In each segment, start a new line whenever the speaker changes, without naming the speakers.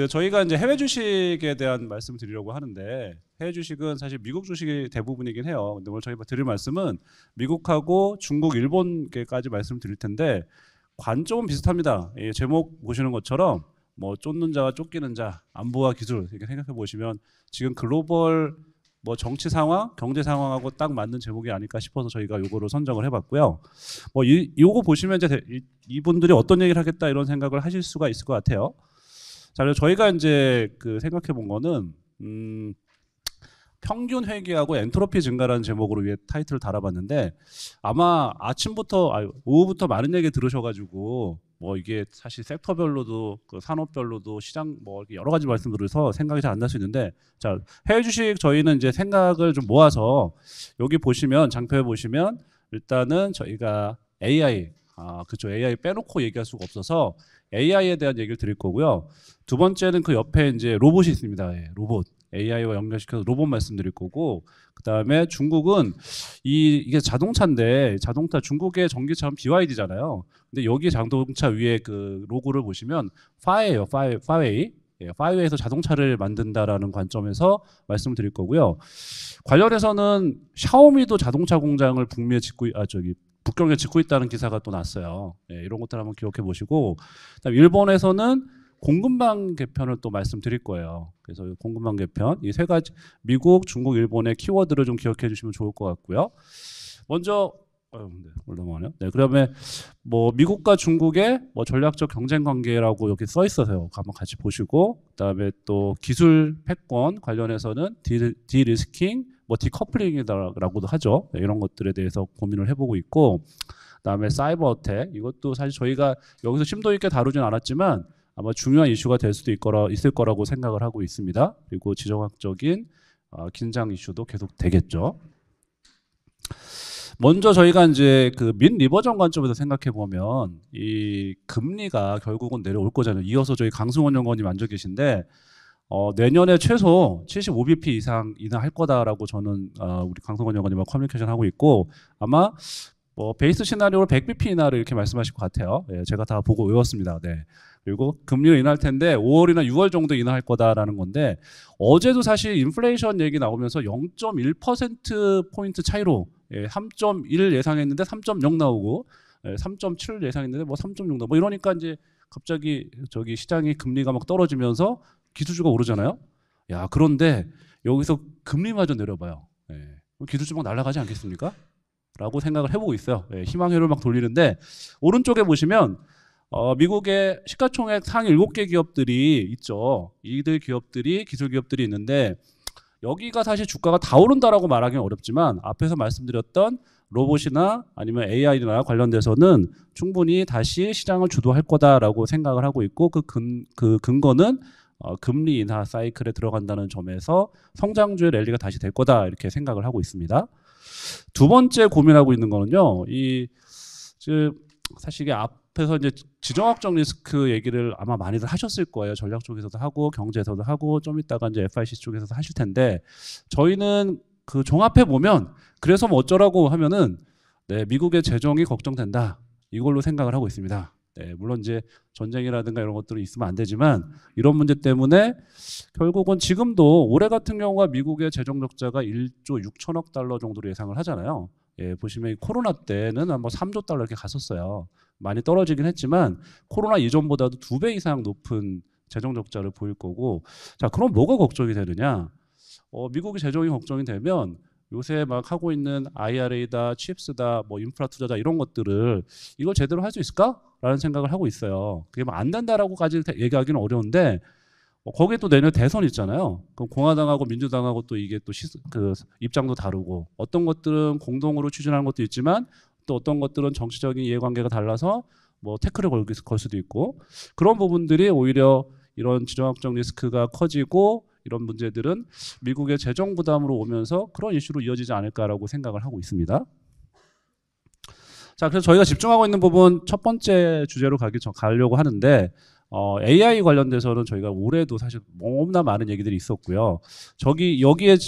저희가 이제 해외 주식에 대한 말씀을 드리려고 하는데 해외 주식은 사실 미국 주식이 대부분이긴 해요. 근데 오늘 저희가 드릴 말씀은 미국하고 중국, 일본께까지 말씀을 드릴 텐데 관점은 비슷합니다. 이 제목 보시는 것처럼 뭐 쫓는 자와 쫓기는 자, 안보와 기술 이렇게 생각해 보시면 지금 글로벌 뭐 정치 상황, 경제 상황하고 딱 맞는 제목이 아닐까 싶어서 저희가 요거를 선정을 해봤고요. 뭐 요거 보시면 이제 이분들이 어떤 얘기를 하겠다 이런 생각을 하실 수가 있을 것 같아요. 자, 그래서 저희가 이제 생각해 본 거는 평균 회귀하고 엔트로피 증가라는 제목으로 위에 타이틀을 달아봤는데 아마 오후부터 많은 얘기 들으셔가지고 뭐 이게 사실 섹터별로도 산업별로도 시장 뭐 여러 가지 말씀드려서 생각이 잘 안 날 수 있는데 자, 해외 주식 저희는 이제 생각을 좀 모아서 여기 보시면 장표에 보시면 일단은 저희가 AI 그쵸, AI 빼놓고 얘기할 수가 없어서 AI에 대한 얘기를 드릴 거고요. 두 번째는 그 옆에 이제 로봇이 있습니다. 예, 로봇. AI와 연결시켜서 로봇 말씀드릴 거고, 그 다음에 중국은 이게 자동차인데 자동차 중국의 전기차는 BYD잖아요. 근데 여기 자동차 위에 그 로고를 보시면 파웨이예요. 파웨이. 예, 파웨이에서 자동차를 만든다라는 관점에서 말씀을 드릴 거고요. 관련해서는 샤오미도 자동차 공장을 북경에 짓고 있다는 기사가 또 났어요. 예, 이런 것들 한번 기억해 보시고, 그다음에 일본에서는 공급망 개편을 또 말씀드릴 거예요. 그래서 공급망 개편 이 세 가지 미국, 중국, 일본의 키워드를 좀 기억해 주시면 좋을 것 같고요. 먼저 올라가네요. 네, 그다음에 뭐 미국과 중국의 뭐 전략적 경쟁 관계라고 여기 써 있어서요. 한번 같이 보시고, 그다음에 또 기술 패권 관련해서는 디리스킹, 뭐 디커플링이라고도 하죠. 네, 이런 것들에 대해서 고민을 해보고 있고, 그다음에 사이버 어택 이것도 사실 저희가 여기서 심도 있게 다루진 않았지만 아마 중요한 이슈가 될 수도 있을 거라고 생각을 하고 있습니다. 그리고 지정학적인 긴장 이슈도 계속 되겠죠. 먼저 저희가 이제 민 리버전 관점에서 생각해 보면 이 금리가 결국은 내려올 거잖아요. 이어서 저희 강승원 연구원님 앉아 계신데 내년에 최소 75bp 이상 인하할 거다라고 저는 우리 강승원 연구원님과 커뮤니케이션 하고 있고 아마 뭐 베이스 시나리오로 100bp 인하를 이렇게 말씀하실 것 같아요. 예, 제가 다 보고 외웠습니다. 네. 그리고 금리를 인하할 텐데 5월이나 6월 정도 인하할 거다라는 건데 어제도 사실 인플레이션 얘기 나오면서 0.1%포인트 차이로 3.1 예상했는데 3.0 나오고 3.7 예상했는데 뭐 3.6 나오고 뭐 이러니까 이제 갑자기 저기 시장이 금리가 막 떨어지면서 기술주가 오르잖아요. 야, 그런데 여기서 금리마저 내려봐요. 기술주 막 날아가지 않겠습니까? 라고 생각을 해보고 있어요. 희망회로를 막 돌리는데 오른쪽에 보시면 미국의 시가총액 상위 7개 기업들이 있죠. 이들 기업들이 기술 기업들이 있는데 여기가 사실 주가가 다 오른다라고 말하기는 어렵지만 앞에서 말씀드렸던 로봇이나 아니면 AI나 관련돼서는 충분히 다시 시장을 주도할 거다라고 생각을 하고 있고 그 근거는 금리 인하 사이클에 들어간다는 점에서 성장주의 랠리가 다시 될 거다 이렇게 생각을 하고 있습니다. 두 번째 고민하고 있는 거는요. 사실 이게 앞에서 이제 지정학적 리스크 얘기를 아마 많이들 하셨을 거예요. 전략 쪽에서도 하고 경제에서도 하고 좀 이따가 이제 FIC 쪽에서도 하실 텐데 저희는 종합해 보면 그래서 뭐 어쩌라고 하면은 네, 미국의 재정이 걱정된다. 이걸로 생각을 하고 있습니다. 네, 물론 이제 전쟁이라든가 이런 것들이 있으면 안 되지만 이런 문제 때문에 결국은 지금도 올해 같은 경우가 미국의 재정 적자가 1조 6천억 달러 정도로 예상을 하잖아요. 예, 보시면 코로나 때는 한 3조 달러 이렇게 갔었어요. 많이 떨어지긴 했지만 코로나 이전보다도 2배 이상 높은 재정 적자를 보일 거고 자, 그럼 뭐가 걱정이 되느냐? 미국의 재정이 걱정이 되면 요새 막 하고 있는 IRA다, 칩스다, 뭐 인프라 투자다 이런 것들을 이걸 제대로 할 수 있을까? 라는 생각을 하고 있어요. 그게 뭐 안 된다라고까지 얘기하기는 어려운데 거기에 또 내년 대선 있잖아요. 그럼 공화당하고 민주당하고 또 이게 또 입장도 다르고 어떤 것들은 공동으로 추진하는 것도 있지만 또 어떤 것들은 정치적인 이해관계가 달라서 뭐 태클을 걸 수도 있고 그런 부분들이 오히려 이런 지정학적 리스크가 커지고 이런 문제들은 미국의 재정 부담으로 오면서 그런 이슈로 이어지지 않을까라고 생각을 하고 있습니다. 자, 그래서 저희가 집중하고 있는 부분 첫 번째 주제로 가려고 하는데 AI 관련돼서는 저희가 올해도 사실 너무나 많은 얘기들이 있었고요. 여기에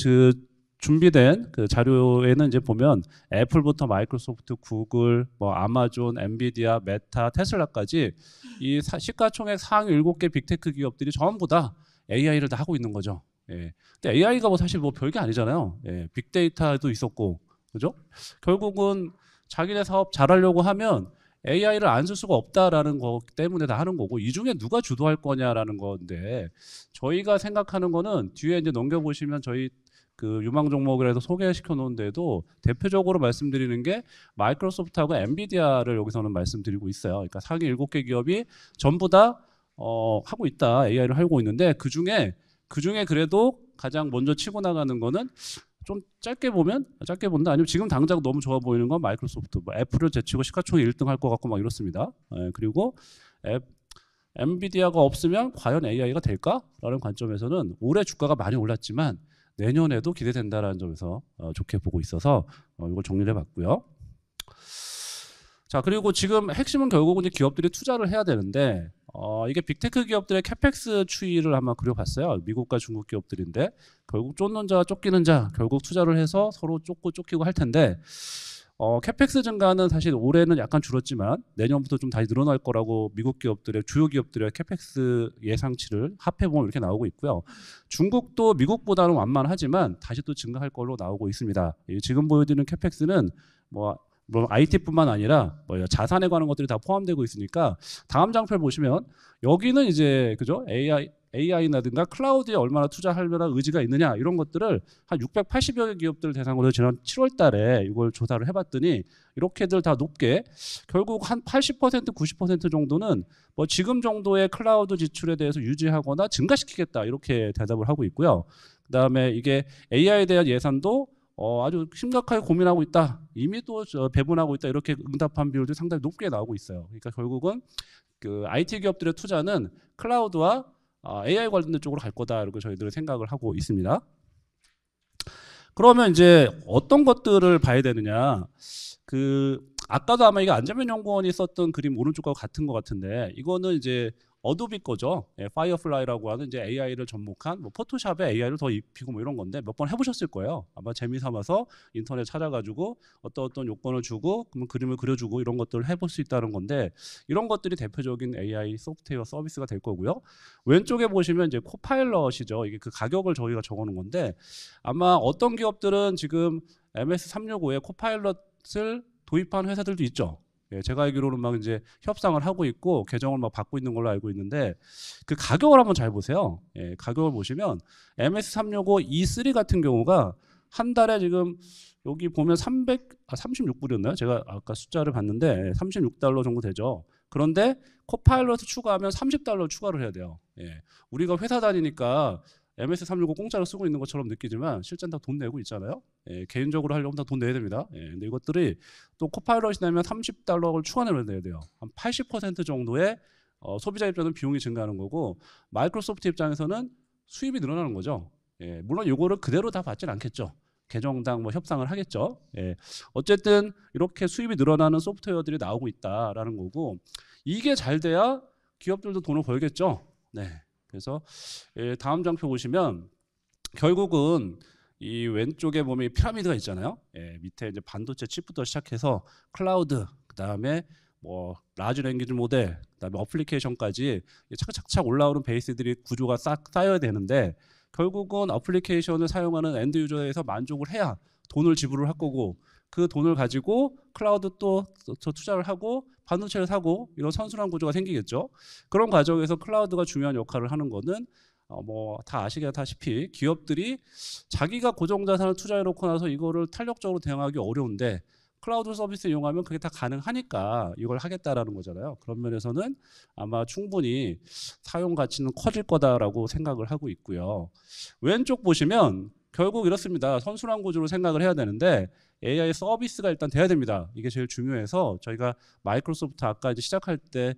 준비된 그 자료에는 이제 보면 애플부터 마이크로소프트, 구글, 뭐 아마존, 엔비디아, 메타, 테슬라까지 이 시가총액 상위 7개 빅테크 기업들이 전부 다 AI를 다 하고 있는 거죠. 예. 근데 AI가 뭐 사실 뭐 별게 아니잖아요. 예. 빅데이터도 있었고, 그죠? 결국은 자기네 사업 잘하려고 하면 AI를 안 쓸 수가 없다라는 거 때문에 다 하는 거고, 이 중에 누가 주도할 거냐라는 건데, 저희가 생각하는 거는 뒤에 이제 넘겨보시면 저희 그 유망 종목이라도 소개시켜 놓은데도 대표적으로 말씀드리는 게 마이크로소프트하고 엔비디아를 여기서는 말씀드리고 있어요. 그러니까 상위 7개 기업이 전부 다 하고 있다. AI를 하고 있는데 그중에 그래도 가장 먼저 치고 나가는 거는 좀 짧게 본다. 아니면 지금 당장 너무 좋아 보이는 건 마이크로소프트, 뭐 애플을 제치고 시가총액 1등 할 것 같고 막 이렇습니다. 예, 그리고 엔비디아가 없으면 과연 AI가 될까라는 관점에서는 올해 주가가 많이 올랐지만 내년에도 기대된다라는 점에서 좋게 보고 있어서 이걸 정리를 해봤고요. 자, 그리고 지금 핵심은 결국은 이제 기업들이 투자를 해야 되는데 이게 빅테크 기업들의 캐펙스 추이를 한번 그려봤어요. 미국과 중국 기업들인데 결국 쫓는 자와 쫓기는 자, 결국 투자를 해서 서로 쫓고 쫓기고 할 텐데 캐펙스 증가는 사실 올해는 약간 줄었지만 내년부터 좀 다시 늘어날 거라고 미국 기업들의 주요 기업들의 캐펙스 예상치를 합해보면 이렇게 나오고 있고요. 중국도 미국보다는 완만하지만 다시 또 증가할 걸로 나오고 있습니다. 지금 보여드리는 캐펙스는 뭐 IT뿐만 아니라 뭐 자산에 관한 것들이 다 포함되고 있으니까 다음 장표를 보시면 여기는 이제 그죠? AI나든가 클라우드에 얼마나 투자할 만한 의지가 있느냐 이런 것들을 한 680여 개 기업들 대상으로 지난 7월 달에 이걸 조사를 해봤더니 이렇게들 다 높게 결국 한 80% 90% 정도는 뭐 지금 정도의 클라우드 지출에 대해서 유지하거나 증가시키겠다 이렇게 대답을 하고 있고요. 그다음에 이게 AI에 대한 예산도 아주 심각하게 고민하고 있다. 이미 또 배분하고 있다. 이렇게 응답한 비율도 상당히 높게 나오고 있어요. 그러니까 결국은 그 IT 기업들의 투자는 클라우드와 AI 관련된 쪽으로 갈 거다. 이렇게 저희들은 생각을 하고 있습니다. 그러면 이제 어떤 것들을 봐야 되느냐? 아까도 아마 이게 안재민 연구원이 썼던 그림 오른쪽과 같은 것 같은데 이거는 이제 어도비 거죠. 예, 파이어플라이라고 하는 이제 AI를 접목한 뭐 포토샵에 AI를 더 입히고 뭐 이런 건데 몇 번 해보셨을 거예요. 아마 재미 삼아서 인터넷 찾아가지고 어떤 요건을 주고 그러면 그림을 그려주고 이런 것들을 해볼 수 있다는 건데 이런 것들이 대표적인 AI 소프트웨어 서비스가 될 거고요. 왼쪽에 보시면 이제 코파일럿이죠. 이게 그 가격을 저희가 적어놓은 건데 아마 어떤 기업들은 지금 MS365에 코파일럿을 도입한 회사들도 있죠. 예, 제가 알기로는 막 이제 협상을 하고 있고 계정을 막 받고 있는 걸로 알고 있는데 그 가격을 한번 잘 보세요. 예, 가격을 보시면 MS365 E3 같은 경우가 한 달에 지금 여기 보면 36불이었나요? 제가 아까 숫자를 봤는데 36달러 정도 되죠. 그런데 코파일럿을 추가하면 30달러 추가를 해야 돼요. 예, 우리가 회사 다니니까 MS365 공짜로 쓰고 있는 것처럼 느끼지만 실제는 다 돈 내고 있잖아요. 예, 개인적으로 하려면 다 돈 내야 됩니다. 예, 근데 이것들이 또 코파일럿이 내면 30달러를 추가 내야 돼요. 한 80% 정도의 소비자 입장에서는 비용이 증가하는 거고 마이크로소프트 입장에서는 수입이 늘어나는 거죠. 예, 물론 이거를 그대로 다 받지는 않겠죠. 계정당 뭐 협상을 하겠죠. 예, 어쨌든 이렇게 수입이 늘어나는 소프트웨어들이 나오고 있다라는 거고 이게 잘 돼야 기업들도 돈을 벌겠죠. 네. 그래서 다음 장표 보시면 결국은 이 왼쪽에 보면 피라미드가 있잖아요. 예, 밑에 이제 반도체 칩부터 시작해서 클라우드, 그다음에 뭐 라지 랭귀지 모델, 그다음에 어플리케이션까지 차근차근 올라오는 베이스들이 구조가 싹 쌓여야 되는데 결국은 어플리케이션을 사용하는 엔드 유저에서 만족을 해야 돈을 지불을 할 거고 그 돈을 가지고 클라우드 또 투자를 하고 반도체를 사고 이런 선순환 구조가 생기겠죠. 그런 과정에서 클라우드가 중요한 역할을 하는 거는 뭐 다 아시다시피 기업들이 자기가 고정자산을 투자해 놓고 나서 이거를 탄력적으로 대응하기 어려운데 클라우드 서비스 이용하면 그게 다 가능하니까 이걸 하겠다라는 거잖아요. 그런 면에서는 아마 충분히 사용 가치는 커질 거다라고 생각을 하고 있고요. 왼쪽 보시면 결국 이렇습니다. 선순환 구조로 생각을 해야 되는데 AI 서비스가 일단 돼야 됩니다. 이게 제일 중요해서 저희가 마이크로소프트 아까 이제 시작할 때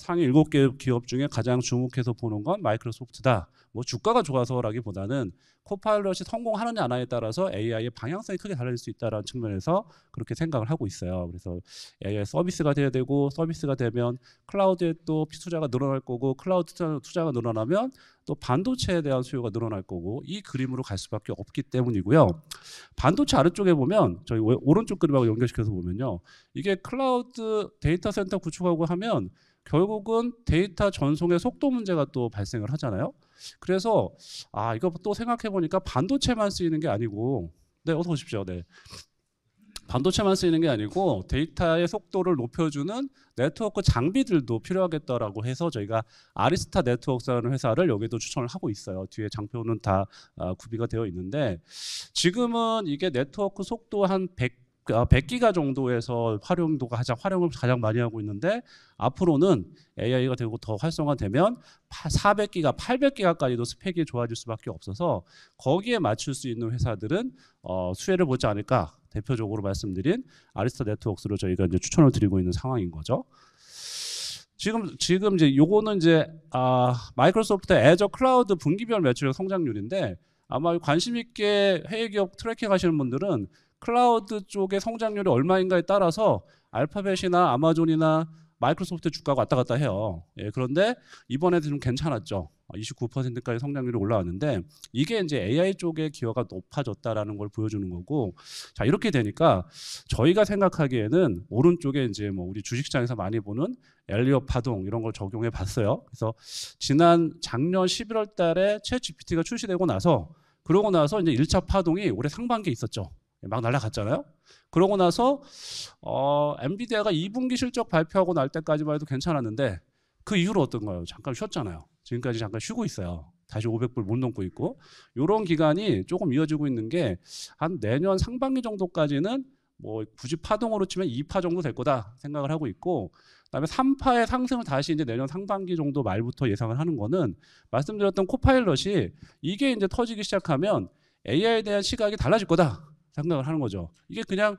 상위 7개 기업 중에 가장 주목해서 보는 건 마이크로소프트다. 뭐 주가가 좋아서라기보다는 코파일럿이 성공하느냐 안 하느냐에 따라서 AI의 방향성이 크게 달라질 수 있다는 측면에서 그렇게 생각을 하고 있어요. 그래서 AI 서비스가 돼야 되고 서비스가 되면 클라우드에 또 투자가 늘어날 거고 클라우드 투자가 늘어나면 또 반도체에 대한 수요가 늘어날 거고 이 그림으로 갈 수밖에 없기 때문이고요. 반도체 아래쪽에 보면 저희 오른쪽 그림하고 연결시켜서 보면요. 이게 클라우드 데이터 센터 구축하고 하면 결국은 데이터 전송의 속도 문제가 또 발생을 하잖아요. 그래서 이거 또 생각해 보니까 반도체만 쓰이는 게 아니고 네, 어서 오십시오. 네. 반도체만 쓰이는 게 아니고 데이터의 속도를 높여주는 네트워크 장비들도 필요하겠다라고 해서 저희가 아리스타 네트워크스라는 회사를 여기도 추천을 하고 있어요. 뒤에 장표는 다 구비가 되어 있는데 지금은 이게 네트워크 속도 한 100기가 정도에서 활용을 가장 많이 하고 있는데 앞으로는 AI가 되고 더 활성화되면 400기가, 800기가까지도 스펙이 좋아질 수밖에 없어서 거기에 맞출 수 있는 회사들은 수혜를 보지 않을까. 대표적으로 말씀드린 아리스타 네트워크스로 저희가 이제 추천을 드리고 있는 상황인 거죠. 지금 이제 요거는 이제 마이크로소프트 애저 클라우드 분기별 매출액 성장률인데 아마 관심 있게 해외 기업 트래킹 하시는 분들은 클라우드 쪽의 성장률이 얼마인가에 따라서 알파벳이나 아마존이나 마이크로소프트 주가가 왔다 갔다 해요. 예, 그런데 이번에도 좀 괜찮았죠. 29%까지 성장률이 올라왔는데 이게 이제 AI 쪽의 기여가 높아졌다라는 걸 보여주는 거고, 자 이렇게 되니까 저희가 생각하기에는 오른쪽에 이제 뭐 우리 주식시장에서 많이 보는 엘리엇 파동 이런 걸 적용해 봤어요. 그래서 작년 11월 달에 챗 GPT가 출시되고 나서 그러고 나서 이제 1차 파동이 올해 상반기에 있었죠. 막 날아갔잖아요. 그러고 나서 엔비디아가 2분기 실적 발표하고 날 때까지만 해도 괜찮았는데 그 이후로 어떤가요? 잠깐 쉬었잖아요. 지금까지 잠깐 쉬고 있어요. 다시 500불 못 넘고 있고 이런 기간이 조금 이어지고 있는 게 한 내년 상반기 정도까지는 뭐 굳이 파동으로 치면 2파 정도 될 거다 생각을 하고 있고, 그다음에 3파의 상승을 다시 이제 내년 상반기 정도 말부터 예상을 하는 거는 말씀드렸던 코파일럿이 이게 이제 터지기 시작하면 AI에 대한 시각이 달라질 거다 생각을 하는 거죠. 이게 그냥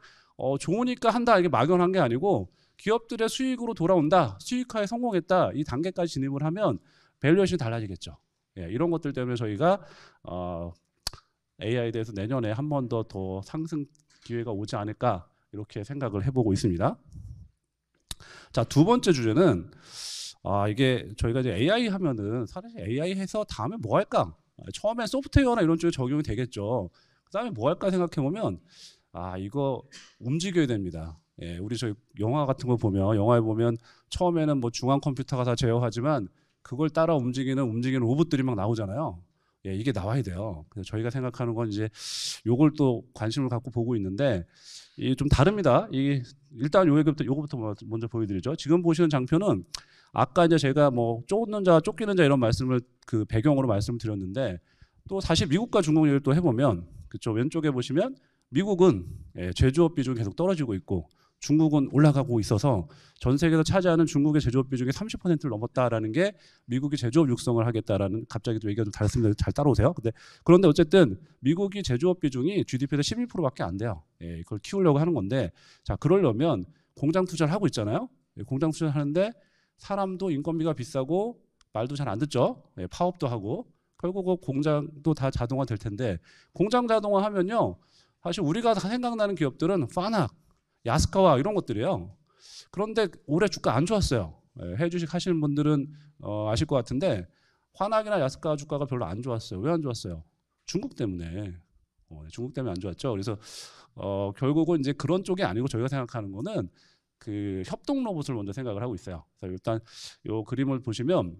좋으니까 한다 이게 막연한 게 아니고 기업들의 수익으로 돌아온다, 수익화에 성공했다 이 단계까지 진입을 하면 밸류에이션이 달라지겠죠. 예, 이런 것들 때문에 저희가 AI에 대해서 내년에 한 번 더 상승 기회가 오지 않을까 이렇게 생각을 해보고 있습니다. 자, 두 번째 주제는 이게 저희가 이제 AI 하면은 사실 AI 해서 다음에 뭐 할까? 처음엔 소프트웨어나 이런 쪽에 적용이 되겠죠. 그다음에 뭐 할까 생각해 보면 이거 움직여야 됩니다. 예, 우리 저희 영화 같은 거 보면 영화에 보면 처음에는 뭐 중앙 컴퓨터가 다 제어하지만 그걸 따라 움직이는 로봇들이 막 나오잖아요. 예, 이게 나와야 돼요. 그래서 저희가 생각하는 건 이제 요걸 또 관심을 갖고 보고 있는데 이게 좀 다릅니다. 이 일단 요거부터 먼저 보여드리죠. 지금 보시는 장표는 아까 이제 제가 뭐 쫓는 자, 쫓기는 자 이런 말씀을 그 배경으로 말씀을 드렸는데 또 사실 미국과 중국 얘기를 또 해보면 그쪽 왼쪽에 보시면 미국은 제조업 비중이 계속 떨어지고 있고 중국은 올라가고 있어서 전 세계에서 차지하는 중국의 제조업 비중이 30%를 넘었다라는 게 미국이 제조업 육성을 하겠다라는, 갑자기 또 얘기가 좀 다릅니다. 잘 따라오세요. 그런데 어쨌든 미국이 제조업 비중이 GDP에서 11%밖에 안 돼요. 예, 그걸 키우려고 하는 건데, 자 그러려면 공장 투자를 하고 있잖아요. 예, 공장 투자를 하는데 사람도 인건비가 비싸고 말도 잘 안 듣죠. 예, 파업도 하고 결국 그 공장도 다 자동화 될 텐데, 공장 자동화 하면요 사실 우리가 생각나는 기업들은 파낙, 야스카와 이런 것들이에요. 그런데 올해 주가 안 좋았어요. 해외 주식 하시는 분들은 아실 것 같은데 화낙이나 야스카 주가가 별로 안 좋았어요. 왜 안 좋았어요? 중국 때문에. 중국 때문에 안 좋았죠. 그래서 결국은 이제 그런 쪽이 아니고 저희가 생각하는 거는 그 협동 로봇을 먼저 생각을 하고 있어요. 그래서 일단 이 그림을 보시면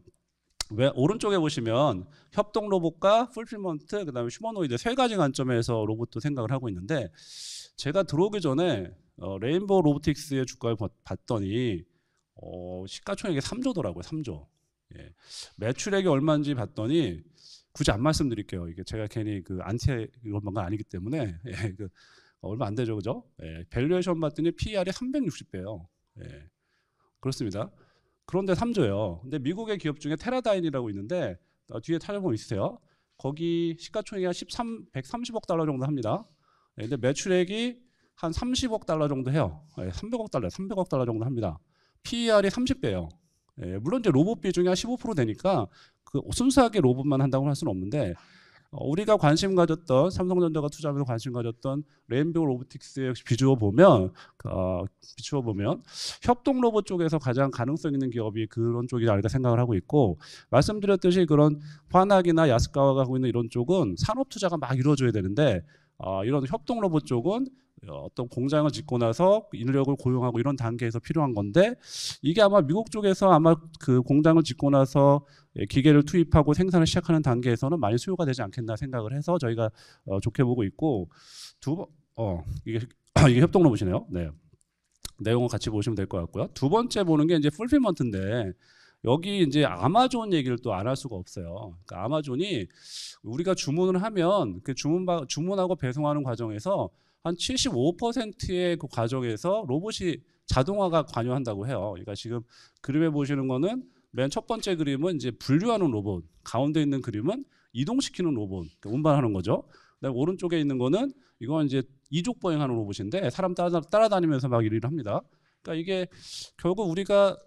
왜 오른쪽에 보시면 협동 로봇과 풀필먼트, 그다음에 휴머노이드 세 가지 관점에서 로봇도 생각을 하고 있는데, 제가 들어오기 전에 레인보우 로보틱스의 주가를 봤더니 시가총액이 3조더라고요. 3조. 예. 매출액이 얼마인지 봤더니 굳이 안 말씀드릴게요. 이게 제가 괜히 그 안티 이런 건 아니기 때문에 얼마 안 되죠, 그죠? 예. 밸류에이션 봤더니 PER이 360배예요. 예. 그렇습니다. 그런데 3조예요. 근데 미국의 기업 중에 테라다인이라고 있는데 뒤에 찾아보면 있으세요. 거기 시가총액이 한 130억 달러 정도 합니다. 예. 근데 매출액이 한 30억 달러 정도 해요. 300억 달러 정도 합니다. PER이 30배예요. 물론 이제 로봇 비중이 한 15% 되니까 그 순수하게 로봇만 한다고 할 수는 없는데 우리가 관심 가졌던 삼성전자가 투자하면서 관심 가졌던 레인보우 로보틱스에 비추어 보면 협동 로봇 쪽에서 가장 가능성 있는 기업이 그런 쪽이 아닐까 생각을 하고 있고, 말씀드렸듯이 그런 화낙이나 야스카와가 하고 있는 이런 쪽은 산업 투자가 막 이루어져야 되는데 이런 협동 로봇 쪽은 어떤 공장을 짓고 나서 인력을 고용하고 이런 단계에서 필요한 건데, 이게 아마 미국 쪽에서 아마 그 공장을 짓고 나서 기계를 투입하고 생산을 시작하는 단계에서는 많이 수요가 되지 않겠나 생각을 해서 저희가 좋게 보고 있고, 이게 이게 협동 로봇이네요. 네. 내용을 같이 보시면 될 것 같고요. 두 번째 보는 게 이제 풀필먼트인데, 여기 이제 아마존 얘기를 또 안 할 수가 없어요. 그러니까 아마존이 우리가 주문을 하면 그 주문하고 배송하는 과정에서 한 75%의 그 과정에서 로봇이 자동화가 관여한다고 해요. 그러니까 지금 그림에 보시는 거는 맨 첫 번째 그림은 이제 분류하는 로봇, 가운데 있는 그림은 이동시키는 로봇, 그러니까 운반하는 거죠. 그다음에 오른쪽에 있는 거는 이건 이제 이족 보행하는 로봇인데 사람 따라다니면서 막 일을 합니다. 그러니까 이게 결국 우리가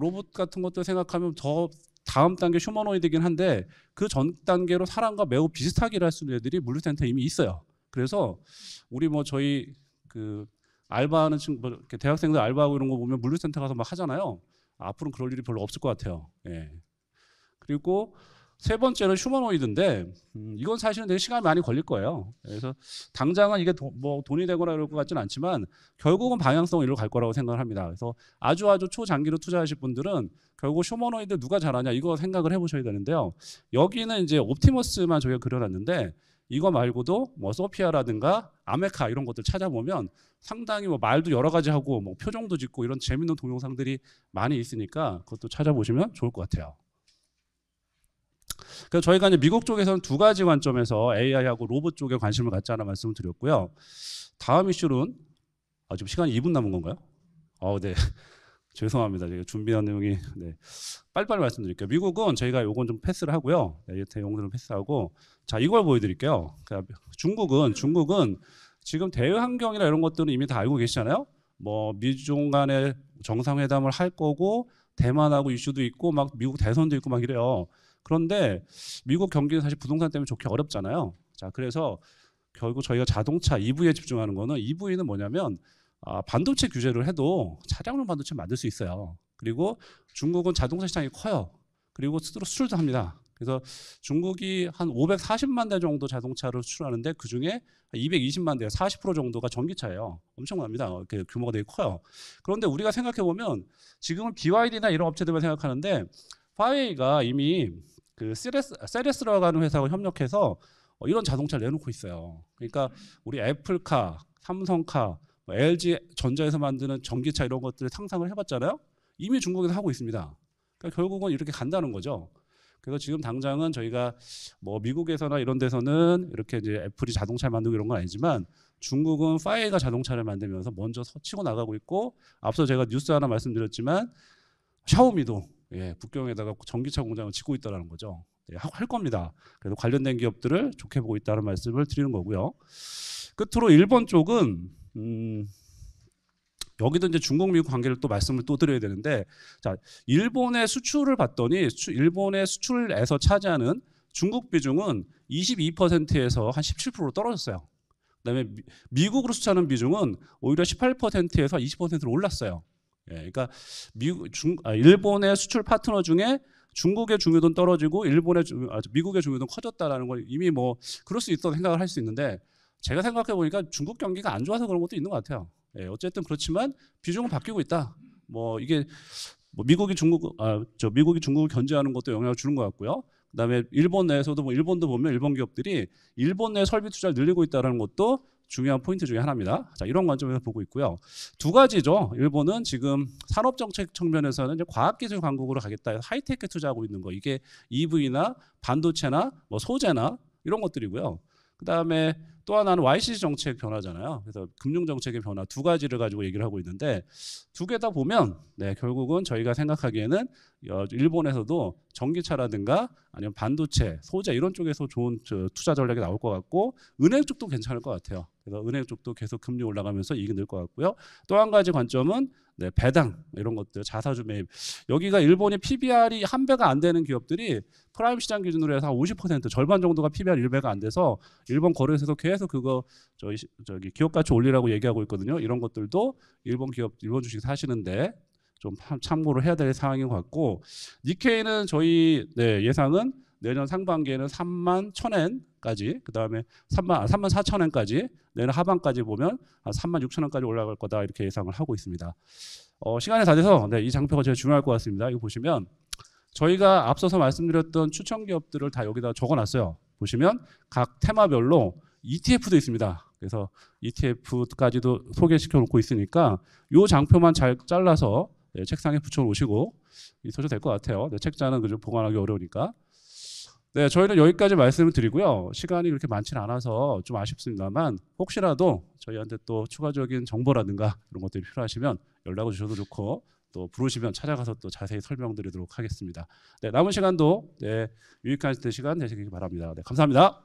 로봇 같은 것도 생각하면 더 다음 단계 휴머노이드긴 한데, 그 전 단계로 사람과 매우 비슷하게 일할 수 있는 애들이 물류센터에 이미 있어요. 그래서 우리 뭐 저희 그 알바하는 친구, 뭐 이렇게 대학생들 알바하고 이런 거 보면 물류센터 가서 막 하잖아요. 앞으로는 그럴 일이 별로 없을 것 같아요. 예. 그리고 세 번째는 휴머노이드인데, 이건 사실은 되게 시간이 많이 걸릴 거예요. 그래서 당장은 이게 뭐 돈이 되거나 이럴 것 같지는 않지만 결국은 방향성은 이리로 갈 거라고 생각을 합니다. 그래서 아주 초장기로 투자하실 분들은 결국 휴머노이드 누가 잘하냐 이거 생각을 해보셔야 되는데요. 여기는 이제 옵티머스만 저희가 그려놨는데, 이거 말고도 뭐 소피아라든가 아메카 이런 것들 찾아보면 상당히 뭐 말도 여러 가지 하고 뭐 표정도 짓고 이런 재밌는 동영상들이 많이 있으니까 그것도 찾아보시면 좋을 것 같아요. 그래서 저희가 이제 미국 쪽에서는 두 가지 관점에서 AI하고 로봇 쪽에 관심을 갖자는 말씀을 드렸고요. 다음 이슈는 지금 시간이 2분 남은 건가요? 네. 죄송합니다. 제가 준비한 내용이 빨리빨리 말씀드릴게요. 미국은 저희가 요건 좀 패스를 하고요. 이 내용들은 패스하고, 자 이걸 보여드릴게요. 그러니까 중국은 지금 대외 환경이나 이런 것들은 이미 다 알고 계시잖아요. 뭐 미중 간의 정상회담을 할 거고 대만하고 이슈도 있고 막 미국 대선도 있고 막 이래요. 그런데 미국 경기는 사실 부동산 때문에 좋기 어렵잖아요. 자 그래서 결국 저희가 자동차 EV에 집중하는 거는, EV는 뭐냐면 반도체 규제를 해도 차량용 반도체 만들 수 있어요. 그리고 중국은 자동차 시장이 커요. 그리고 수출도 합니다. 그래서 중국이 한 540만 대 정도 자동차를 수출하는데 그중에 220만 대, 40% 정도가 전기차예요. 엄청납니다. 규모가 되게 커요. 그런데 우리가 생각해보면 지금은 BYD나 이런 업체들만 생각하는데, 화웨이가 이미 그 세레스라고 하는 회사와 협력해서 이런 자동차를 내놓고 있어요. 그러니까 우리 애플카, 삼성카, LG 전자에서 만드는 전기차 이런 것들을 상상을 해봤잖아요. 이미 중국에서 하고 있습니다. 그러니까 결국은 이렇게 간다는 거죠. 그래서 지금 당장은 저희가 뭐 미국에서나 이런 데서는 이렇게 이제 애플이 자동차를 만들고 이런 건 아니지만, 중국은 파웨이가 자동차를 만들면서 먼저 치고 나가고 있고, 앞서 제가 뉴스 하나 말씀드렸지만 샤오미도 북경에다가 전기차 공장을 짓고 있다는 거죠. 할 겁니다. 그래서 관련된 기업들을 좋게 보고 있다는 말씀을 드리는 거고요. 끝으로 일본 쪽은 여기도 이제 중국 미국 관계를 또 말씀을 또 드려야 되는데, 자 일본의 수출을 봤더니 일본의 수출에서 차지하는 중국 비중은 22%에서 한 17%로 떨어졌어요. 그다음에 미국으로 수출하는 비중은 오히려 18%에서 20%로 올랐어요. 그러니까 일본의 수출 파트너 중에 중국의 중요도는 떨어지고 미국의 중요도는 커졌다라는 걸 이미 뭐 그럴 수 있다고 생각을 할 수 있는데, 제가 생각해 보니까 중국 경기가 안 좋아서 그런 것도 있는 것 같아요. 어쨌든 그렇지만 비중은 바뀌고 있다. 뭐 이게 뭐 미국이 중국을 견제하는 것도 영향을 주는 것 같고요. 그다음에 일본 내에서도 뭐 일본도 보면 일본 기업들이 일본 내 설비 투자를 늘리고 있다는 것도 중요한 포인트 중에 하나입니다. 자, 이런 관점에서 보고 있고요. 두 가지죠. 일본은 지금 산업 정책 측면에서는 이제 과학기술 강국으로 가겠다 해서 하이테크에 투자하고 있는 거, 이게 EV나 반도체나 뭐 소재나 이런 것들이고요. 그다음에 또 하나는 YCC 정책 변화잖아요. 그래서 금융 정책의 변화, 두 가지를 가지고 얘기를 하고 있는데, 두 개 다 보면 결국은 저희가 생각하기에는 일본에서도 전기차라든가 아니면 반도체, 소재 이런 쪽에서 좋은 투자 전략이 나올 것 같고, 은행 쪽도 괜찮을 것 같아요. 그래서 은행 쪽도 계속 금리 올라가면서 이익이 늘 것 같고요. 또 한 가지 관점은 네, 배당 이런 것들, 자사주 매입. 여기가 일본의 PBR이 한 배가 안 되는 기업들이 프라임 시장 기준으로 해서 한 50% 절반 정도가 PBR 1배가 안 돼서 일본 거래소에서 계속 그거 저기 기업 가치 올리라고 얘기하고 있거든요. 이런 것들도 일본 기업, 일본 주식 사시는데 좀 참고를 해야 될 상황인 것 같고, 니케이는 저희 네, 예상은 내년 상반기에는 3만 1,000엔까지, 그 다음에 3만 4,000엔까지, 내년 하반까지 보면 한 3만 6,000원까지 올라갈 거다 이렇게 예상을 하고 있습니다. 시간이 다 돼서 네, 이 장표가 제일 중요할 것 같습니다. 이거 보시면 저희가 앞서서 말씀드렸던 추천 기업들을 다 여기다 적어놨어요. 보시면 각 테마별로 ETF도 있습니다. 그래서 ETF까지도 소개시켜 놓고 있으니까 이 장표만 잘 잘라서 네, 책상에 붙여 놓으시고 있어도 될 것 같아요. 네, 책자는 그좀 보관하기 어려우니까. 네, 저희는 여기까지 말씀을 드리고요. 시간이 그렇게 많지는 않아서 좀 아쉽습니다만 혹시라도 저희한테 또 추가적인 정보라든가 이런 것들이 필요하시면 연락을 주셔도 좋고 또 부르시면 찾아가서 또 자세히 설명드리도록 하겠습니다. 네, 남은 시간도 네, 유익한 시간 되시기 바랍니다. 네, 감사합니다.